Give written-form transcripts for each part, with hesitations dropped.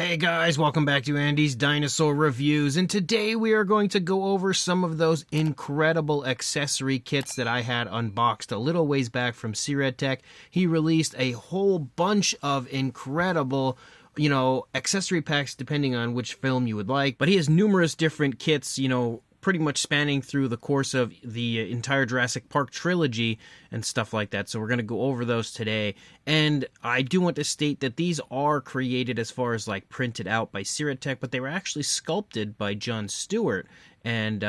Hey guys, welcome back to Andy's Dinosaur Reviews, and today we are going to go over some of those incredible accessory kits that I had unboxed a little ways back from Syrett Tech. He released a whole bunch of incredible, accessory packs depending on which film you would like, but he has numerous different kits, pretty much spanning through the course of the entire Jurassic Park trilogy and stuff like that. So we're going to go over those today. And I do want to state that these are created as far as like printed out by Syrett Tech, but they were actually sculpted by Jon Stewart and,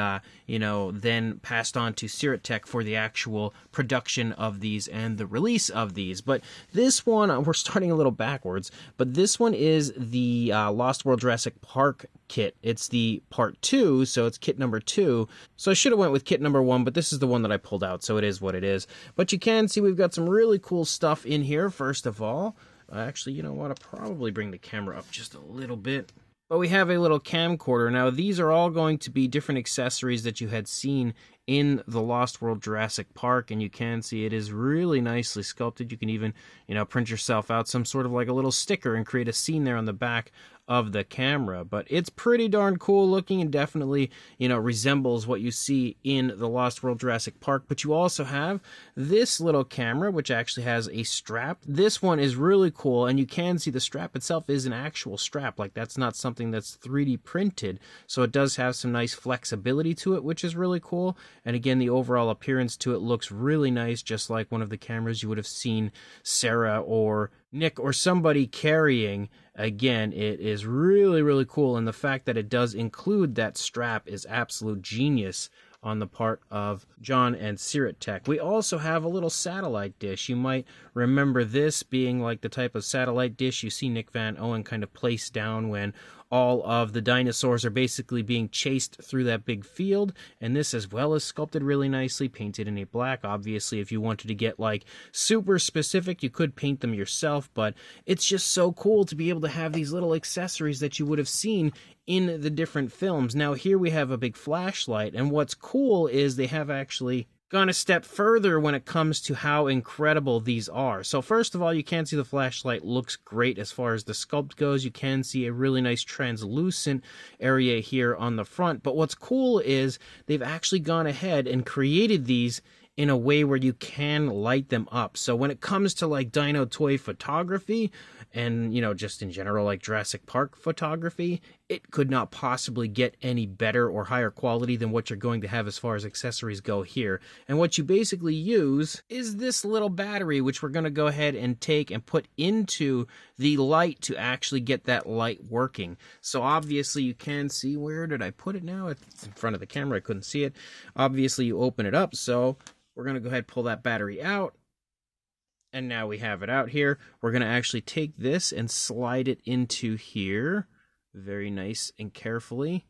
then passed on to Syrett Tech for the actual production of these and the release of these. But this one, we're starting a little backwards, but this one is the Lost World Jurassic Park kit. It's the part 2, so it's kit number 2. So I should have went with kit number 1, but this is the one that I pulled out, so it is what it is. But you can see we've got some really cool stuff in here, first of all. Actually, you know what? I'll probably bring the camera up just a little bit. But we have a little camcorder. Now, these are all going to be different accessories that you had seen in the Lost World Jurassic Park, and you can see it is really nicely sculpted. You can even, print yourself out some sort of like a little sticker and create a scene there on the back of the camera. But it's pretty darn cool looking and definitely, resembles what you see in the Lost World Jurassic Park. But you also have this little camera, which actually has a strap. This one is really cool, and you can see the strap itself is an actual strap. Like, that's not something that's 3D printed. So it does have some nice flexibility to it, which is really cool. And again, the overall appearance to it looks really nice, just like one of the cameras you would have seen Sarah or Nick or somebody carrying. Again, it is really, really cool, and the fact that it does include that strap is absolute genius on the part of Jon and Syrett Tech. We also have a little satellite dish. You might remember this being like the type of satellite dish you see Nick Van Owen kind of place down when all of the dinosaurs are basically being chased through that big field, and this as well is sculpted really nicely, painted in a black. Obviously, if you wanted to get like super specific, you could paint them yourself, but it's just so cool to be able to have these little accessories that you would have seen in the different films. Now here we have a big flashlight, and what's cool is they have actually gone a step further when it comes to how incredible these are. So first of all, you can see the flashlight looks great as far as the sculpt goes. You can see a really nice translucent area here on the front. But what's cool is they've actually gone ahead and created these in a way where you can light them up. So when it comes to like dino toy photography and, just in general like Jurassic Park photography, it could not possibly get any better or higher quality than what you're going to have as far as accessories go here. And what you basically use is this little battery, which we're going to go ahead and take and put into the light to actually get that light working. So obviously you can see, where did I put it now? It's in front of the camera, I couldn't see it. Obviously you open it up, so we're going to go ahead and pull that battery out. And now we have it out here. We're going to actually take this and slide it into here. Very nice and carefully.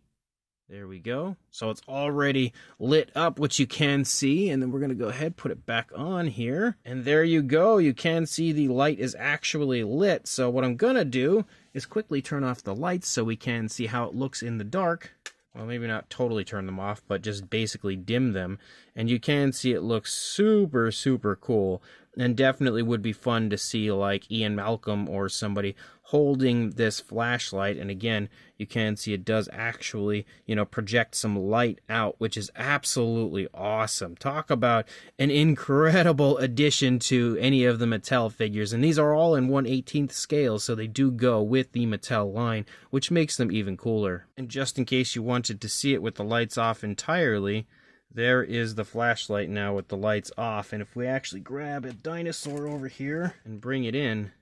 There we go. So it's already lit up, which you can see. And then we're going to go ahead and put it back on here. And there you go. You can see the light is actually lit. So what I'm going to do is quickly turn off the lights so we can see how it looks in the dark. Well, maybe not totally turn them off, but just basically dim them. And you can see it looks super, super cool. And definitely would be fun to see like Ian Malcolm or somebody holding this flashlight. And again, you can see it does actually, project some light out, which is absolutely awesome. Talk about an incredible addition to any of the Mattel figures. And these are all in 1/18 scale, so they do go with the Mattel line, which makes them even cooler. And just in case you wanted to see it with the lights off entirely, there is the flashlight now with the lights off. And if we actually grab a dinosaur over here and bring it in,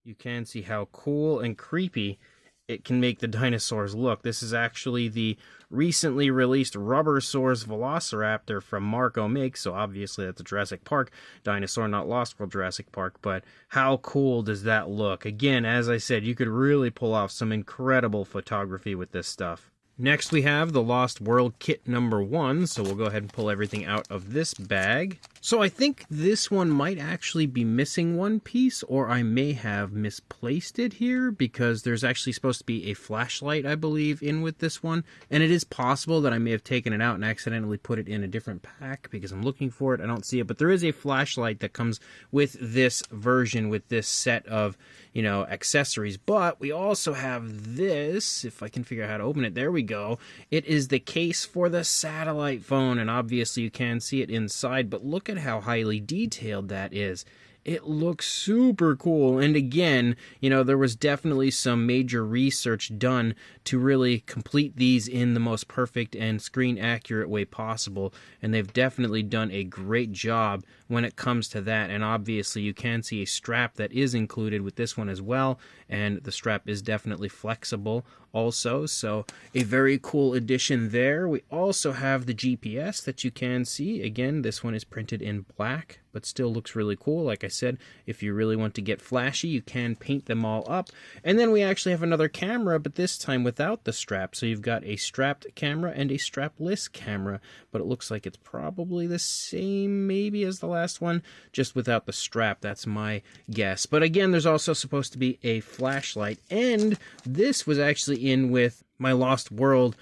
you can see how cool and creepy it can make the dinosaurs look. This is actually the recently released Rubbersaurus Velociraptor from Marco Makes, so obviously that's a Jurassic Park dinosaur, not Lost World Jurassic Park, but how cool does that look? Again, as I said, you could really pull off some incredible photography with this stuff. Next we have the Lost World Kit number 1, so we'll go ahead and pull everything out of this bag. So I think this one might actually be missing one piece, or I may have misplaced it here, because there's actually supposed to be a flashlight, I believe, in with this one. And it is possible that I may have taken it out and accidentally put it in a different pack, because I'm looking for it, I don't see it. But there is a flashlight that comes with this version, with this set of, you know, accessories. But we also have this, if I can figure out how to open it, there we go. It is the case for the satellite phone, and obviously you can see it inside, but look at how highly detailed that is. It looks super cool, and again, you know, there was definitely some major research done to really complete these in the most perfect and screen accurate way possible, and they've definitely done a great job when it comes to that. And obviously you can see a strap that is included with this one as well, and the strap is definitely flexible also, so a very cool addition there. We also have the GPS that you can see. Again, this one is printed in black, but still looks really cool. Like I said, if you really want to get flashy, you can paint them all up. And then we actually have another camera, but this time without the strap. So you've got a strapped camera and a strapless camera, but it looks like it's probably the same maybe as the last one, just without the strap. That's my guess. But again, there's also supposed to be a flashlight, and this was actually in with my Lost World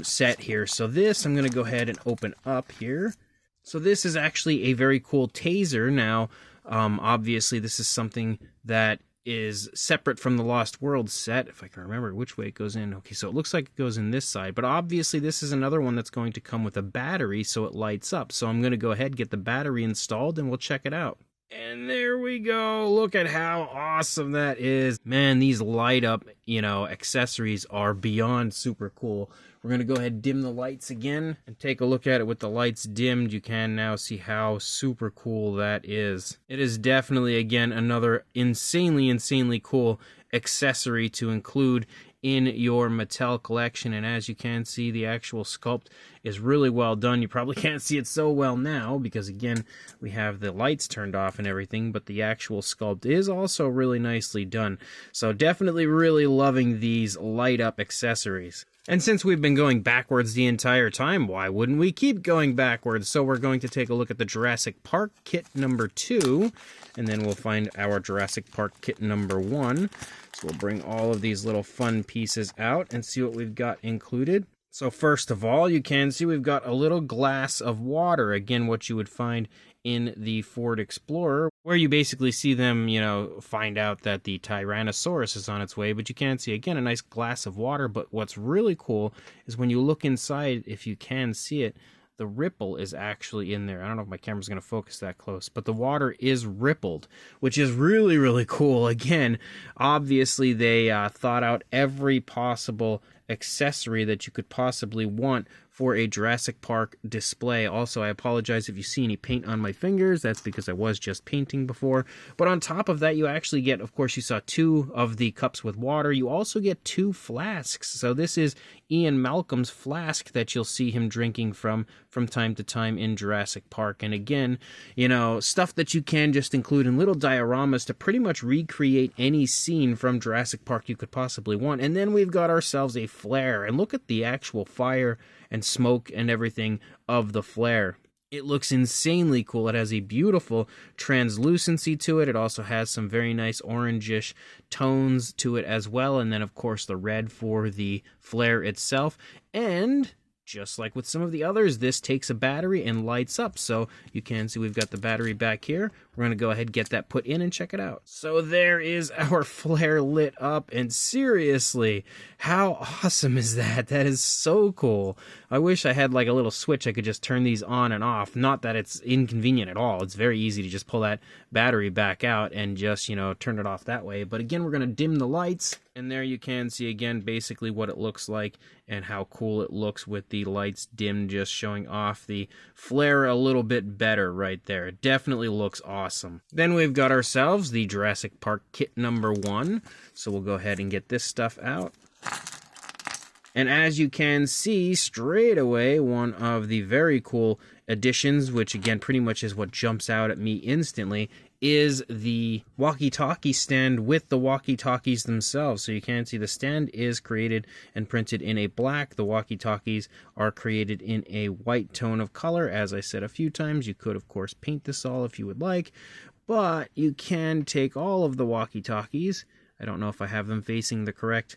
set here. So this I'm going to go ahead and open up here. So this is actually a very cool taser. Now, obviously this is something that is separate from the Lost World set, if I can remember which way it goes in. Okay, so it looks like it goes in this side, but obviously this is another one that's going to come with a battery so it lights up. So I'm going to go ahead and get the battery installed and we'll check it out. And there we go. Look at how awesome that is. Man, these light up, you know, accessories are beyond super cool. We're going to go ahead and dim the lights again and take a look at it with the lights dimmed. You can now see how super cool that is. It is definitely, again, another insanely cool accessory to include in your Mattel collection. And as you can see, the actual sculpt is really well done. You probably can't see it so well now because, again, we have the lights turned off and everything, but the actual sculpt is also really nicely done. So definitely really loving these light up accessories. And since we've been going backwards the entire time, why wouldn't we keep going backwards? So we're going to take a look at the Jurassic Park kit number 2, and then we'll find our Jurassic Park kit number 1. So we'll bring all of these little fun pieces out and see what we've got included. So first of all, you can see we've got a little glass of water. Again, what you would find in the Ford Explorer, where you basically see them, you know, find out that the Tyrannosaurus is on its way. But you can see, again, a nice glass of water. But what's really cool is when you look inside, if you can see it, the ripple is actually in there. I don't know if my camera's going to focus that close, but the water is rippled, which is really cool. Again, obviously they thought out every possible accessory that you could possibly want for a Jurassic Park display. Also, I apologize if you see any paint on my fingers. That's because I was just painting before. But on top of that, you actually get, of course, you saw 2 of the cups with water. You also get 2 flasks. So this is Ian Malcolm's flask that you'll see him drinking from time to time in Jurassic Park. And again, you know, stuff that you can just include in little dioramas to pretty much recreate any scene from Jurassic Park you could possibly want. And then we've got ourselves a flare. And look at the actual fire and smoke and everything of the flare. It looks insanely cool. It has a beautiful translucency to it. It also has some very nice orangish tones to it as well. And then, of course, the red for the flare itself. And just like with some of the others, this takes a battery and lights up. So you can see we've got the battery back here. We're going to go ahead and get that put in and check it out. So there is our flare lit up, and seriously, how awesome is that? That is so cool. I wish I had like a little switch I could just turn these on and off. Not that it's inconvenient at all. It's very easy to just pull that battery back out and just, you know, turn it off that way. But again, we're going to dim the lights, and there you can see again basically what it looks like and how cool it looks with the lights dimmed, just showing off the flare a little bit better right there. It definitely looks awesome. Then we've got ourselves the Jurassic Park kit number 1. So we'll go ahead and get this stuff out. And as you can see straight away, one of the very cool additions, which again pretty much is what jumps out at me instantly, is the walkie-talkie stand with the walkie-talkies themselves. So you can see the stand is created and printed in a black. The walkie-talkies are created in a white tone of color. As I said a few times, you could of course paint this all if you would like, but you can take all of the walkie-talkies. I don't know if I have them facing the correct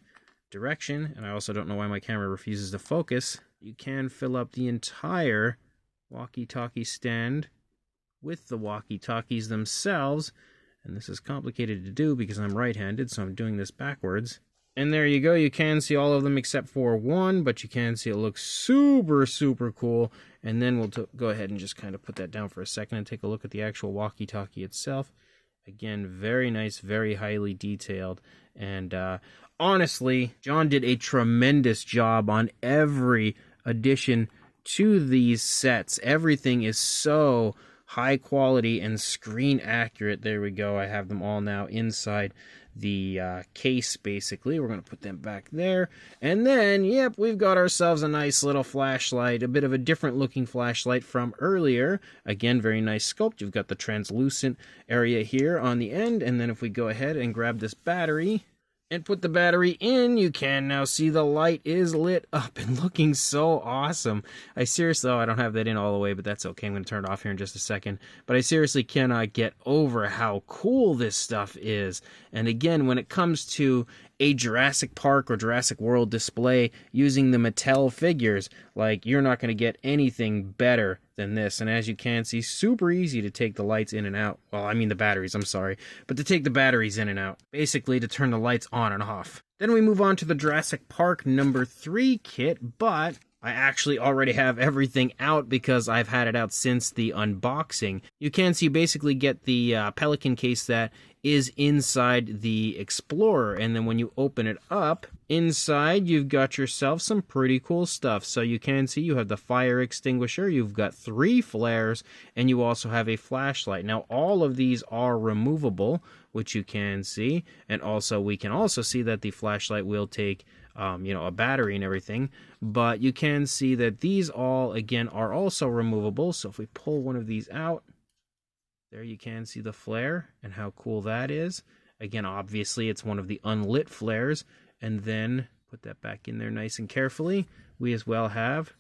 direction, and I also don't know why my camera refuses to focus. You can fill up the entire walkie-talkie stand with the walkie-talkies themselves, and this is complicated to do because I'm right-handed, so I'm doing this backwards. And there you go, you can see all of them except for one, but you can see it looks super, super cool. And then we'll go ahead and just kind of put that down for a second and take a look at the actual walkie-talkie itself. Again, very nice, very highly detailed, and honestly, John did a tremendous job on every addition to these sets. Everything is so high quality and screen accurate. There we go. I have them all now inside the case, basically. We're going to put them back there. And then, yep, we've got ourselves a nice little flashlight, a bit of a different looking flashlight from earlier. Again, very nice sculpt. You've got the translucent area here on the end. And then if we go ahead and grab this battery and put the battery in, you can now see the light is lit up and looking so awesome. I seriously, I don't have that in all the way, but that's okay. I'm going to turn it off here in just a second. But I seriously cannot get over how cool this stuff is. And again, when it comes to a Jurassic Park or Jurassic World display using the Mattel figures, like, you're not going to get anything better than this. And as you can see, super easy to take the lights in and out. Well, I mean the batteries, I'm sorry. But to take the batteries in and out. Basically to turn the lights on and off. Then we move on to the Jurassic Park number 3 kit, but I actually already have everything out because I've had it out since the unboxing. You can see you basically get the Pelican case that is inside the Explorer, and then when you open it up, inside you've got yourself some pretty cool stuff. So you can see you have the fire extinguisher, you've got 3 flares, and you also have a flashlight. Now all of these are removable, which you can see, and also we can also see that the flashlight will take a battery and everything, but you can see that these all, again, are also removable. So if we pull one of these out, there you can see the flare and how cool that is. Again, obviously, it's one of the unlit flares. And then put that back in there nice and carefully. We as well have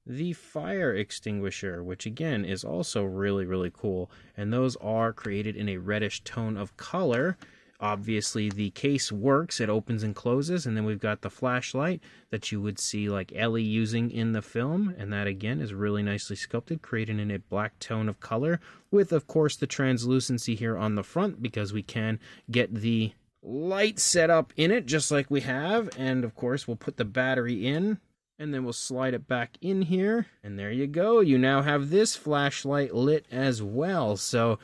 the fire extinguisher, which again is also really, really cool. And those are created in a reddish tone of color. Obviously, the case works. It opens and closes. And then we've got the flashlight that you would see like Ellie using in the film. And that, again, is really nicely sculpted, created in a black tone of color with, of course, the translucency here on the front because we can get the light set up in it just like we have. And, of course, we'll put the battery in. And then we'll slide it back in here. And there you go. You now have this flashlight lit as well. So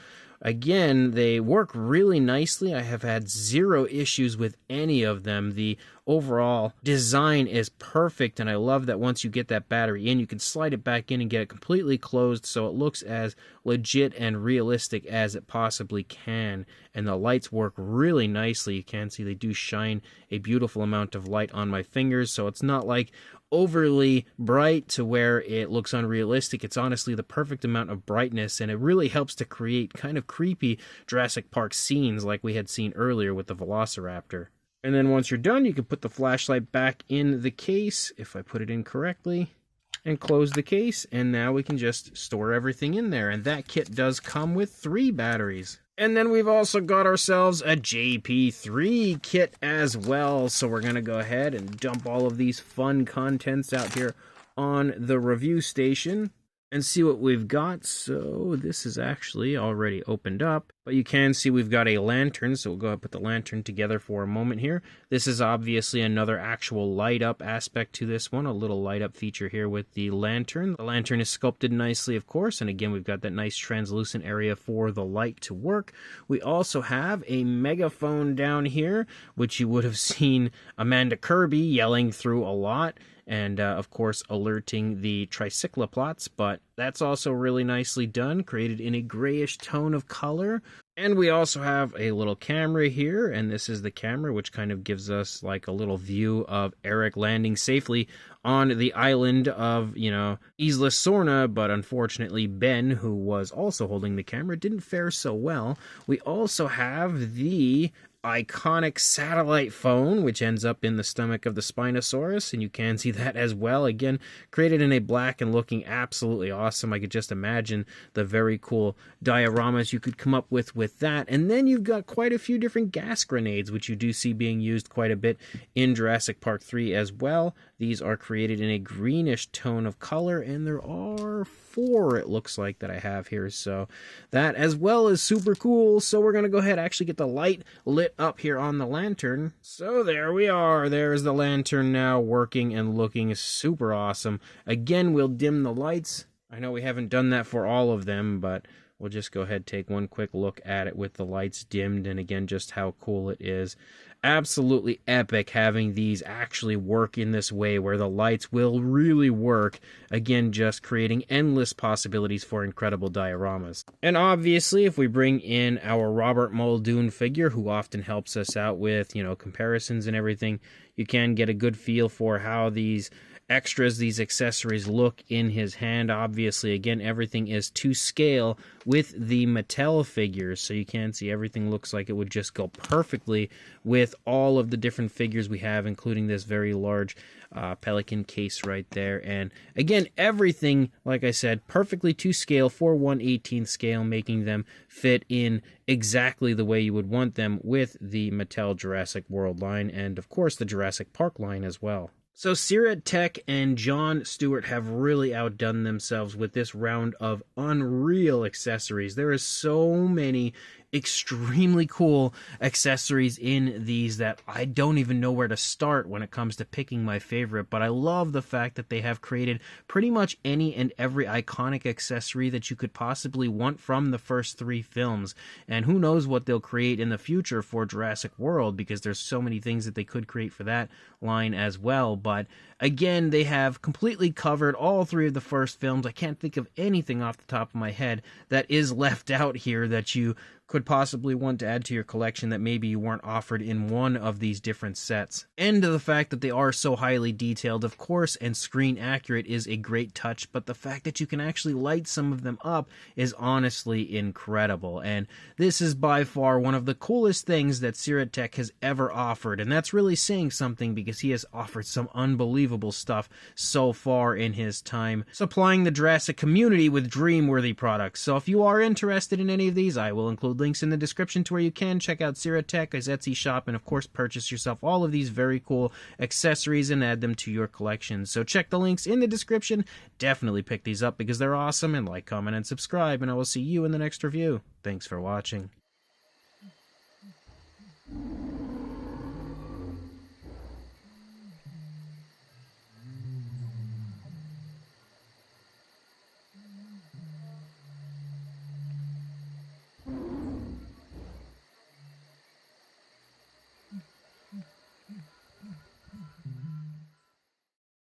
again, they work really nicely. I have had 0 issues with any of them. The overall design is perfect, and I love that once you get that battery in, you can slide it back in and get it completely closed so it looks as legit and realistic as it possibly can. And the lights work really nicely. You can see they do shine a beautiful amount of light on my fingers, so it's not like overly bright to where it looks unrealistic. It's honestly the perfect amount of brightness, and it really helps to create kind of creepy Jurassic Park scenes like we had seen earlier with the Velociraptor. And then once you're done, you can put the flashlight back in the case, if I put it in correctly, and close the case, and now we can just store everything in there. And that kit does come with 3 batteries. And then we've also got ourselves a JP3 kit as well. So we're going to go ahead and dump all of these fun contents out here on the review station and see what we've got. So this is actually already opened up, but you can see we've got a lantern. So we'll go ahead and put the lantern together for a moment here. This is obviously another actual light up aspect to this one, a little light up feature here with the lantern. The lantern is sculpted nicely, of course, and again, we've got that nice translucent area for the light to work. We also have a megaphone down here, which you would have seen Amanda Kirby yelling through a lot. and of course alerting the tricycloplots, but that's also really nicely done, created in a grayish tone of color. And we also have a little camera here, and this is the camera which kind of gives us like a little view of Eric landing safely on the island of, Isla Sorna, but unfortunately Ben, who was also holding the camera, didn't fare so well. We also have the iconic satellite phone, which ends up in the stomach of the Spinosaurus, and you can see that as well. Again, created in a black and looking absolutely awesome. I could just imagine the very cool dioramas you could come up with that. And then you've got quite a few different gas grenades, which you do see being used quite a bit in Jurassic Park 3 as well. These are created in a greenish tone of color, and there are 4, it looks like, that I have here. So that as well is super cool. So we're going to go ahead and actually get the light lit up here on the lantern. So there we are. There's the lantern now working and looking super awesome. Again, we'll dim the lights. I know we haven't done that for all of them, but we'll just go ahead and take one quick look at it with the lights dimmed, and again, just how cool it is. Absolutely epic having these actually work in this way where the lights will really work. Again, just creating endless possibilities for incredible dioramas. And obviously, if we bring in our Robert Muldoon figure, who often helps us out with, comparisons and everything, you can get a good feel for how these extras, these accessories look in his hand. Obviously, again, everything is to scale with the Mattel figures, so you can see everything looks like it would just go perfectly with all of the different figures we have, including this very large pelican case right there. And again, everything, like I said, perfectly to scale for 1/18 scale, making them fit in exactly the way you would want them with the Mattel Jurassic World line, and of course the Jurassic Park line as well. So Syrett Tech and Jon Stewart have really outdone themselves with this round of unreal accessories. There is so many extremely cool accessories in these that I don't even know where to start when it comes to picking my favorite, but I love the fact that they have created pretty much any and every iconic accessory that you could possibly want from the first 3 films, and who knows what they'll create in the future for Jurassic World, because there's so many things that they could create for that line as well. But again, they have completely covered all 3 of the first films. I can't think of anything off the top of my head that is left out here that you could possibly want to add to your collection that maybe you weren't offered in one of these different sets. And the fact that they are so highly detailed, of course, and screen accurate is a great touch, but the fact that you can actually light some of them up is honestly incredible. And this is by far one of the coolest things that Syrett Tech has ever offered, and that's really saying something because he has offered some unbelievable stuff so far in his time, supplying the Jurassic community with dream-worthy products. So if you are interested in any of these, I will include links in the description to where you can check out Syrett Tech, his Etsy shop, and of course purchase yourself all of these very cool accessories and add them to your collection. So check the links in the description. Definitely pick these up because they're awesome, and like, comment, and subscribe, and I will see you in the next review. Thanks for watching.